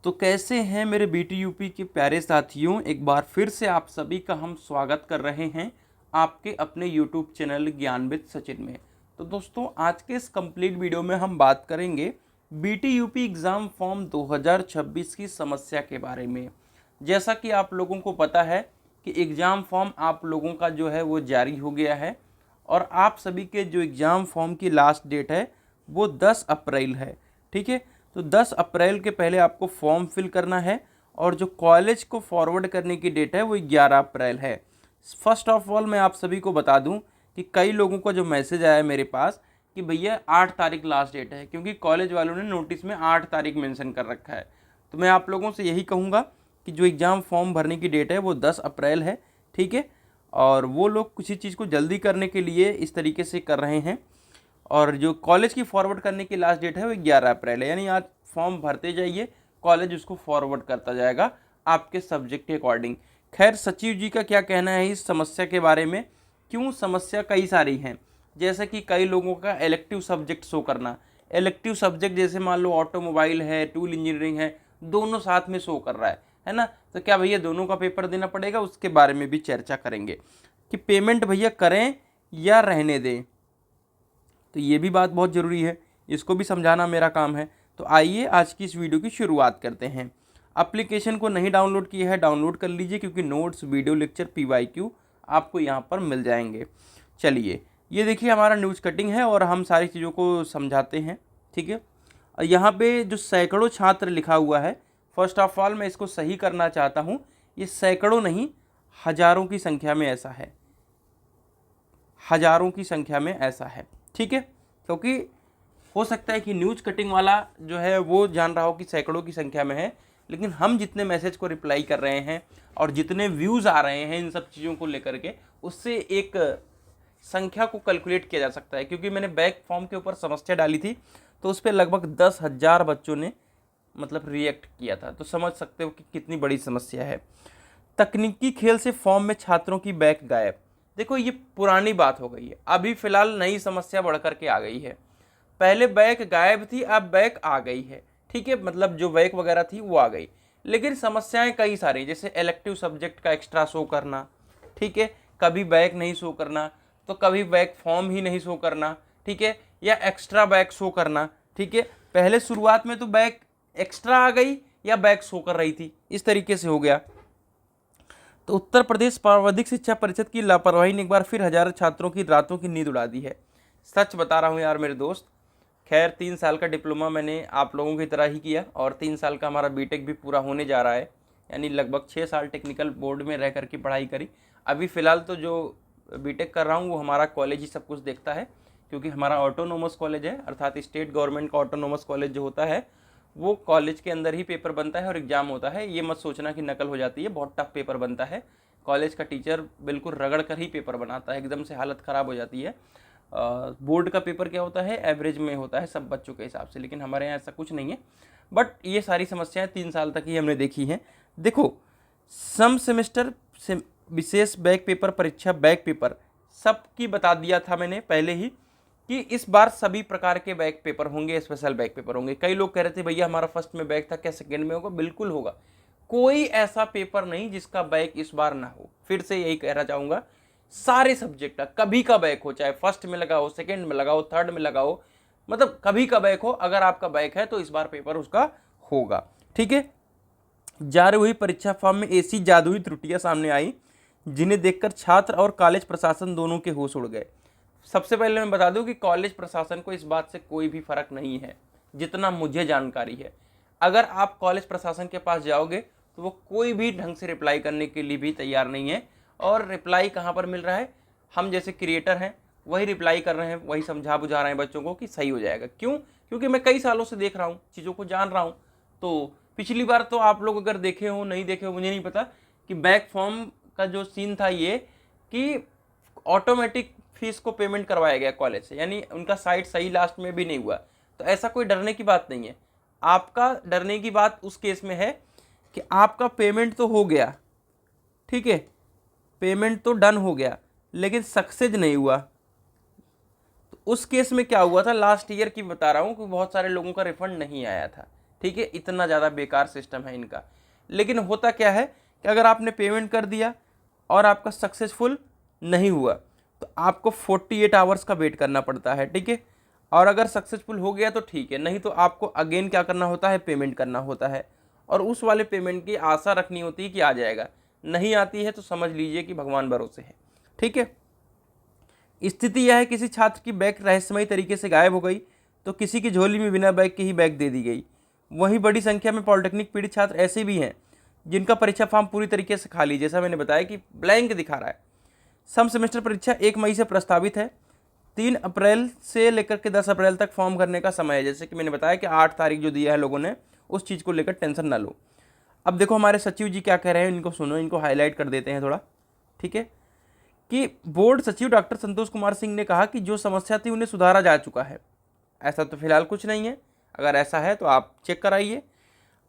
तो कैसे हैं मेरे बीटी यूपी के प्यारे साथियों, एक बार फिर से आप सभी का हम स्वागत कर रहे हैं आपके अपने यूट्यूब चैनल ज्ञानविद सचिन में। तो दोस्तों, आज के इस कंप्लीट वीडियो में हम बात करेंगे बीटी यूपी एग्ज़ाम फॉर्म 2026 की समस्या के बारे में। जैसा कि आप लोगों को पता है कि एग्ज़ाम फॉर्म आप लोगों का जो है वो जारी हो गया है और आप सभी के जो एग्ज़ाम फॉर्म की लास्ट डेट है वो 10 अप्रैल है। ठीक है, तो 10 अप्रैल के पहले आपको फॉर्म फिल करना है और जो कॉलेज को फॉरवर्ड करने की डेट है वो 11 अप्रैल है। फर्स्ट ऑफ ऑल मैं आप सभी को बता दूं कि कई लोगों का जो मैसेज आया है मेरे पास कि भैया 8 तारीख लास्ट डेट है, क्योंकि कॉलेज वालों ने नोटिस में 8 तारीख मेंशन कर रखा है। तो मैं आप लोगों से यही कहूँगा कि जो एग्ज़ाम फॉर्म भरने की डेट है वो 10 अप्रैल है। ठीक है, और वो लोग किसी चीज़ को जल्दी करने के लिए इस तरीके से कर रहे हैं और जो कॉलेज की फॉरवर्ड करने की लास्ट डेट है वो 11 अप्रैल है। यानी आज फॉर्म भरते जाइए, कॉलेज उसको फॉरवर्ड करता जाएगा आपके सब्जेक्ट के अकॉर्डिंग। खैर, सचिव जी का क्या कहना है इस समस्या के बारे में? क्यों समस्या कई सारी हैं, जैसे कि कई लोगों का इलेक्टिव सब्जेक्ट शो करना। इलेक्टिव सब्जेक्ट जैसे मान लो ऑटोमोबाइल है, टूल इंजीनियरिंग है, दोनों साथ में शो कर रहा है ना। तो क्या भैया दोनों का पेपर देना पड़ेगा? उसके बारे में भी चर्चा करेंगे कि पेमेंट भैया करें या रहने दें। तो ये भी बात बहुत ज़रूरी है, इसको भी समझाना मेरा काम है। तो आइए आज की इस वीडियो की शुरुआत करते हैं। एप्लीकेशन को नहीं डाउनलोड किया है, डाउनलोड कर लीजिए, क्योंकि नोट्स, वीडियो लेक्चर, PYQ आपको यहाँ पर मिल जाएंगे। चलिए, ये देखिए हमारा न्यूज़ कटिंग है और हम सारी चीज़ों को समझाते हैं। ठीक है, और यहाँ पे जो सैकड़ों छात्र लिखा हुआ है, फर्स्ट ऑफ ऑल मैं इसको सही करना चाहता हूँ। ये सैकड़ों नहीं, हज़ारों की संख्या में ऐसा है, हज़ारों की संख्या में ऐसा है। ठीक है, क्योंकि हो सकता है कि न्यूज़ कटिंग वाला जो है वो जान रहा हो कि सैकड़ों की संख्या में है, लेकिन हम जितने मैसेज को रिप्लाई कर रहे हैं और जितने व्यूज़ आ रहे हैं इन सब चीज़ों को लेकर के, उससे एक संख्या को कैलकुलेट किया जा सकता है। क्योंकि मैंने बैक फॉर्म के ऊपर समस्या डाली थी तो उस पर लगभग 10,000 बच्चों ने मतलब रिएक्ट किया था, तो समझ सकते हो कि कितनी बड़ी समस्या है। तकनीकी खेल से फॉर्म में छात्रों की बैक गायब। देखो, ये पुरानी बात हो गई है, अभी फिलहाल नई समस्या बढ़ करके आ गई है। पहले बैक गायब थी, अब बैक आ गई है। ठीक है, मतलब जो बैक वगैरह थी वो आ गई, लेकिन समस्याएं कई सारी, जैसे इलेक्टिव सब्जेक्ट का एक्स्ट्रा शो करना। ठीक है, कभी बैक नहीं शो करना, तो कभी बैक फॉर्म ही नहीं शो करना। ठीक है, या एक्स्ट्रा बैक शो करना। ठीक है, पहले शुरुआत में तो बैक एक्स्ट्रा आ गई या बैक शो कर रही थी, इस तरीके से हो गया। तो उत्तर प्रदेश प्रावधिक शिक्षा परिषद की लापरवाही ने एक बार फिर हजारों छात्रों की रातों की नींद उड़ा दी है। सच बता रहा हूँ यार मेरे दोस्त। खैर, 3 साल का डिप्लोमा मैंने आप लोगों की तरह ही किया और 3 साल का हमारा बीटेक भी पूरा होने जा रहा है। यानी लगभग 6 साल टेक्निकल बोर्ड में रह करके पढ़ाई करी। अभी फ़िलहाल तो जो बीटेक कर रहा हूँ वो हमारा कॉलेज ही सब कुछ देखता है, क्योंकि हमारा ऑटोनोमस कॉलेज है, अर्थात स्टेट गवर्नमेंट का ऑटोनोमस कॉलेज जो होता है वो कॉलेज के अंदर ही पेपर बनता है और एग्ज़ाम होता है। ये मत सोचना कि नकल हो जाती है, बहुत टफ पेपर बनता है। कॉलेज का टीचर बिल्कुल रगड़ कर ही पेपर बनाता है, एकदम से हालत ख़राब हो जाती है। बोर्ड का पेपर क्या होता है, एवरेज में होता है सब बच्चों के हिसाब से, लेकिन हमारे यहाँ ऐसा कुछ नहीं है। बट ये सारी समस्याएं 3 साल तक ही हमने देखी हैं। देखो, सम सेमेस्टर से विशेष बैक पेपर परीक्षा, बैक पेपर सबकी बता दिया था मैंने पहले ही कि इस बार सभी प्रकार के बैक पेपर होंगे, स्पेशल बैक पेपर होंगे। कई लोग कह रहे थे भैया हमारा फर्स्ट में बैक था, क्या सेकेंड में होगा? बिल्कुल होगा। कोई ऐसा पेपर नहीं जिसका बैक इस बार ना हो। फिर से यही कहना चाहूँगा, सारे सब्जेक्ट का कभी का बैक हो, चाहे फर्स्ट में लगा हो, सेकेंड में लगा हो, थर्ड में लगा हो, मतलब कभी का बैक हो, अगर आपका बैक है तो इस बार पेपर उसका होगा। ठीक है, जारी हुई परीक्षा फॉर्म में ऐसी जादुई त्रुटियां सामने आई जिन्हें देखकर छात्र और कॉलेज प्रशासन दोनों के होश उड़ गए। सबसे पहले मैं बता दूं कि कॉलेज प्रशासन को इस बात से कोई भी फर्क नहीं है, जितना मुझे जानकारी है। अगर आप कॉलेज प्रशासन के पास जाओगे तो वो कोई भी ढंग से रिप्लाई करने के लिए भी तैयार नहीं है। और रिप्लाई कहाँ पर मिल रहा है? हम जैसे क्रिएटर हैं वही रिप्लाई कर रहे हैं, वही समझा बुझा रहे हैं बच्चों को कि सही हो जाएगा। क्यों? क्योंकि मैं कई सालों से देख रहा हूँ, चीज़ों को जान रहा हूँ। तो पिछली बार तो आप लोग अगर देखे हो, नहीं देखे हो मुझे नहीं पता, कि बैक फॉर्म का जो सीन था ये कि ऑटोमेटिक फीस को पेमेंट करवाया गया कॉलेज से, यानी उनका साइट सही लास्ट में भी नहीं हुआ। तो ऐसा कोई डरने की बात नहीं है। आपका डरने की बात उस केस में है कि आपका पेमेंट तो हो गया, ठीक है, पेमेंट तो डन हो गया, लेकिन सक्सेस नहीं हुआ। तो उस केस में क्या हुआ था, लास्ट ईयर की बता रहा हूँ कि बहुत सारे लोगों का रिफंड नहीं आया था। ठीक है, इतना ज़्यादा बेकार सिस्टम है इनका। लेकिन होता क्या है कि अगर आपने पेमेंट कर दिया और आपका सक्सेसफुल नहीं हुआ तो आपको 48 आवर्स का वेट करना पड़ता है, ठीक है। और अगर सक्सेसफुल हो गया तो ठीक है, नहीं तो आपको अगेन क्या करना होता है, पेमेंट करना होता है। और उस वाले पेमेंट की आशा रखनी होती है कि आ जाएगा, नहीं आती है तो समझ लीजिए कि भगवान भरोसे है, ठीक है। स्थिति यह है, किसी छात्र की बैग रहस्यमयी तरीके से गायब हो गई तो किसी की झोली में बिना बैग के ही बैग दे दी गई। वहीं बड़ी संख्या में पॉलिटेक्निक पीड़ित छात्र ऐसे भी हैं जिनका परीक्षा फॉर्म पूरी तरीके से खाली, जैसा मैंने बताया कि ब्लैंक दिखा रहा है। सम सेमेस्टर परीक्षा 1 मई से प्रस्तावित है। 3 अप्रैल से लेकर के 10 अप्रैल तक फॉर्म भरने का समय है। जैसे कि मैंने बताया कि 8 तारीख जो दिया है लोगों ने, उस चीज़ को लेकर टेंशन ना लो। अब देखो हमारे सचिव जी क्या कह रहे हैं, इनको सुनो, इनको हाईलाइट कर देते हैं थोड़ा, ठीक है। कि बोर्ड सचिव डॉक्टर संतोष कुमार सिंह ने कहा कि जो समस्या थी उन्हें सुधारा जा चुका है। ऐसा तो फिलहाल कुछ नहीं है, अगर ऐसा है तो आप चेक कराइए।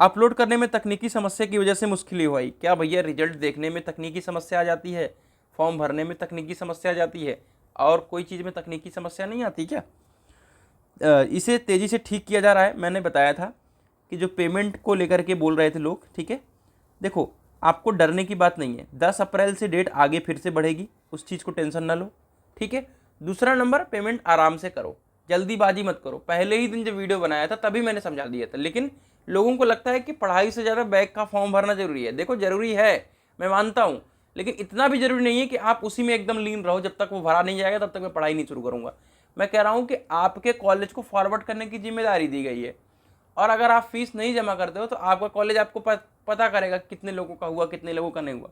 अपलोड करने में तकनीकी समस्या की वजह से मुश्किल हुई। क्या भैया रिजल्ट देखने में तकनीकी समस्या आ जाती है, फॉर्म भरने में तकनीकी समस्या आ जाती है, और कोई चीज़ में तकनीकी समस्या नहीं आती क्या? इसे तेज़ी से ठीक किया जा रहा है। मैंने बताया था कि जो पेमेंट को लेकर के बोल रहे थे लोग, ठीक है, देखो आपको डरने की बात नहीं है। 10 अप्रैल से डेट आगे फिर से बढ़ेगी, उस चीज़ को टेंशन ना लो, ठीक है। दूसरा नंबर, पेमेंट आराम से करो, जल्दीबाजी मत करो। पहले ही दिन जब वीडियो बनाया था तभी मैंने समझा दिया था, लेकिन लोगों को लगता है कि पढ़ाई से ज़्यादा बैग का फॉर्म भरना जरूरी है। देखो जरूरी है, मैं मानता हूँ, लेकिन इतना भी जरूरी नहीं है कि आप उसी में एकदम लीन रहो। जब तक वो भरा नहीं जाएगा तब तक मैं पढ़ाई नहीं शुरू करूँगा। मैं कह रहा हूँ कि आपके कॉलेज को फॉरवर्ड करने की जिम्मेदारी दी गई है, और अगर आप फीस नहीं जमा करते हो तो आपका कॉलेज आपको पता करेगा कितने लोगों का हुआ, कितने लोगों का नहीं हुआ।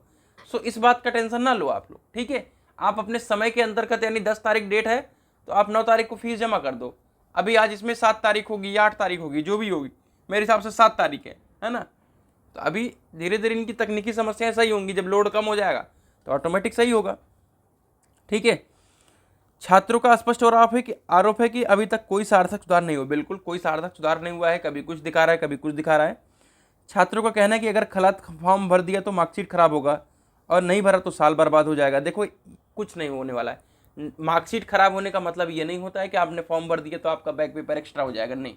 सो इस बात का टेंशन ना लो आप लोग, ठीक है। आप अपने समय के अंतर्गत, यानी 10 तारीख डेट है तो आप 9 तारीख को फीस जमा कर दो। अभी आज इसमें 7 तारीख होगी या 8 तारीख होगी, जो भी होगी, मेरे हिसाब से 7 तारीख है ना। तो अभी धीरे धीरे इनकी तकनीकी समस्याएं सही होंगी, जब लोड कम हो जाएगा तो ऑटोमेटिक सही होगा, ठीक है। छात्रों का स्पष्ट आरोप है कि अभी तक कोई सार्थक सुधार नहीं हुआ। बिल्कुल कोई सार्थक सुधार नहीं हुआ है, कभी कुछ दिखा रहा है, कभी कुछ दिखा रहा है। छात्रों का कहना है कि अगर गलत फॉर्म भर दिया तो मार्कशीट खराब होगा, और नहीं भरा तो साल बर्बाद हो जाएगा। देखो कुछ नहीं होने वाला है। मार्कशीट खराब होने का मतलब ये नहीं होता है कि आपने फॉर्म भर दिया तो आपका बैक पेपर एक्स्ट्रा हो जाएगा, नहीं।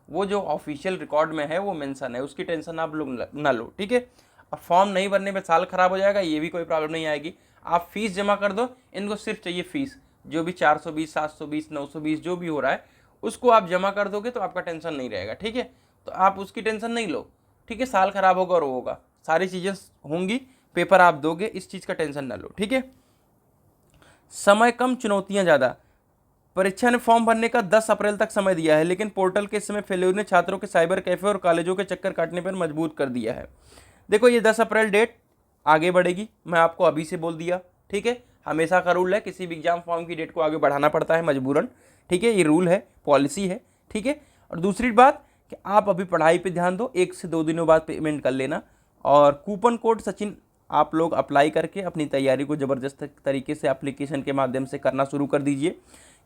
वो जो ऑफिशियल रिकॉर्ड में है वो मेंशन है, उसकी टेंशन आप लोग ना लो, ठीक है। और फॉर्म नहीं भरने में साल खराब हो जाएगा, ये भी कोई प्रॉब्लम नहीं आएगी। आप फीस जमा कर दो, इनको सिर्फ चाहिए फीस, जो भी 420, 720, 920 जो भी हो रहा है उसको आप जमा कर दोगे तो आपका टेंशन नहीं रहेगा, ठीक है। तो आप उसकी टेंशन नहीं लो, ठीक है। साल खराब होगा और होगा, सारी चीज़ें होंगी, पेपर आप दोगे, इस चीज़ का टेंशन ना लो, ठीक है। समय कम, चुनौतियां ज़्यादा। परीक्षा ने फॉर्म भरने का 10 अप्रैल तक समय दिया है, लेकिन पोर्टल के समय फेल्योर ने छात्रों के साइबर कैफे और कॉलेजों के चक्कर काटने पर मजबूर कर दिया है। देखो ये 10 अप्रैल डेट आगे बढ़ेगी, मैं आपको अभी से बोल दिया, ठीक है। हमेशा का रूल है, किसी भी एग्जाम फॉर्म की डेट को आगे बढ़ाना पड़ता है मजबूरन, ठीक है। ये रूल है, पॉलिसी है, ठीक है। और दूसरी बात कि आप अभी पढ़ाई पे ध्यान दो, 1 से 2 दिनों बाद पेमेंट कर लेना। और कूपन कोड सचिन आप लोग अप्लाई करके अपनी तैयारी को ज़बरदस्त तरीके से एप्लीकेशन के माध्यम से करना शुरू कर दीजिए,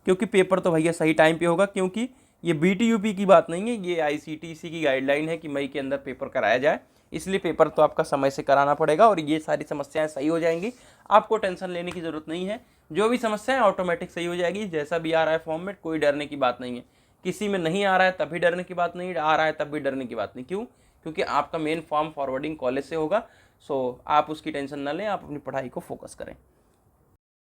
क्योंकि पेपर तो भैया सही टाइम पे होगा। क्योंकि ये BTUP की बात नहीं है, ये ICTC की गाइडलाइन है कि मई के अंदर पेपर कराया जाए, इसलिए पेपर तो आपका समय से कराना पड़ेगा और ये सारी समस्याएं सही हो जाएंगी। आपको टेंशन लेने की ज़रूरत नहीं है, जो भी समस्याएं ऑटोमेटिक सही हो जाएगी। जैसा भी आ रहा है फॉर्म में, कोई डरने की बात नहीं है। किसी में नहीं आ रहा है तब भी डरने की बात नहीं, आ रहा है तब भी डरने की बात नहीं। क्यों? क्योंकि आपका मेन फॉर्म फॉरवर्डिंग कॉलेज से होगा। सो आप उसकी टेंशन ना लें, आप अपनी पढ़ाई को फोकस करें।